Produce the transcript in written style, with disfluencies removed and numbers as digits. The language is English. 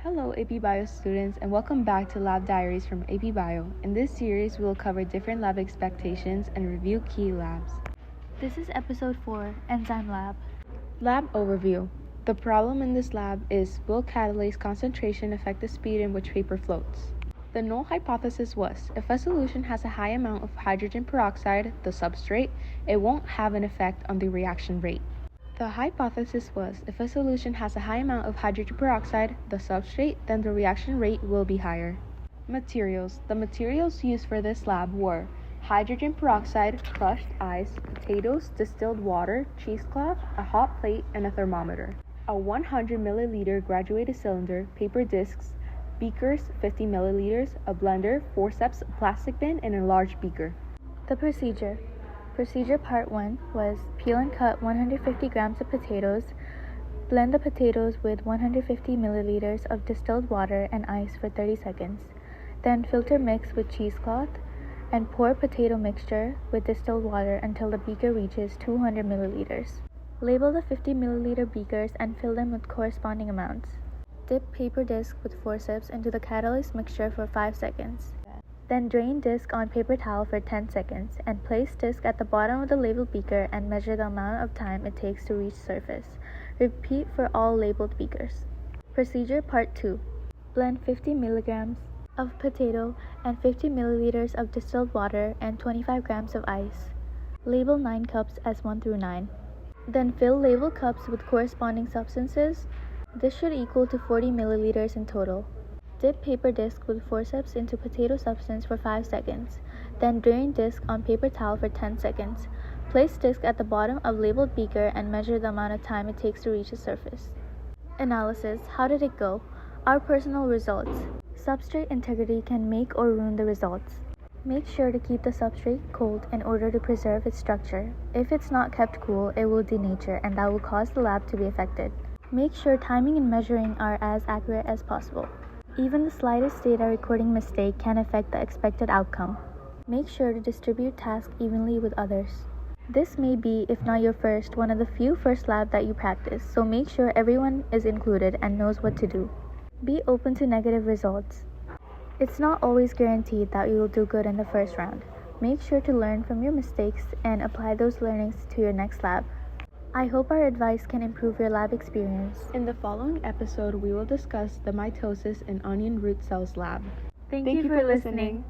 Hello AP Bio students and welcome back to Lab Diaries from AP Bio. In this series, we will cover different lab expectations and review key labs. This is episode 4, Enzyme Lab. Lab overview. The problem in this lab is, will catalase concentration affect the speed in which paper floats? The null hypothesis was, if a solution has a high amount of hydrogen peroxide, the substrate, it won't have an effect on the reaction rate. The hypothesis was, if a solution has a high amount of hydrogen peroxide, the substrate, then the reaction rate will be higher. Materials. The materials used for this lab were hydrogen peroxide, crushed ice, potatoes, distilled water, cheesecloth, a hot plate, and a thermometer. A 100 milliliter graduated cylinder, paper discs, beakers 50 milliliters, a blender, forceps, a plastic bin, and a large beaker. The procedure. Procedure part 1 was peel and cut 150 grams of potatoes, blend the potatoes with 150 milliliters of distilled water and ice for 30 seconds, then filter mix with cheesecloth and pour potato mixture with distilled water until the beaker reaches 200 milliliters. Label the 50 milliliter beakers and fill them with corresponding amounts. Dip paper disc with forceps into the catalyst mixture for 5 seconds. Then drain disc on paper towel for 10 seconds and place disc at the bottom of the labeled beaker and measure the amount of time it takes to reach surface. Repeat for all labeled beakers. Procedure part 2. Blend 50 milligrams of potato and 50 milliliters of distilled water and 25 grams of ice. Label 9 cups as 1 through 9. Then fill labeled cups with corresponding substances. This should equal to 40 milliliters in total. Dip paper disc with forceps into potato substance for 5 seconds. Then drain disc on paper towel for 10 seconds. Place disc at the bottom of labeled beaker and measure the amount of time it takes to reach the surface. Analysis. How did it go? Our personal results. Substrate integrity can make or ruin the results. Make sure to keep the substrate cold in order to preserve its structure. If it's not kept cool, it will denature and that will cause the lab to be affected. Make sure timing and measuring are as accurate as possible. Even the slightest data recording mistake can affect the expected outcome. Make sure to distribute tasks evenly with others. This may be, if not your first, one of the few first lab that you practice, so make sure everyone is included and knows what to do. Be open to negative results. It's not always guaranteed that you will do good in the first round. Make sure to learn from your mistakes and apply those learnings to your next lab. I hope our advice can improve your lab experience. In the following episode, we will discuss the mitosis in onion root cells lab. Thank you for listening.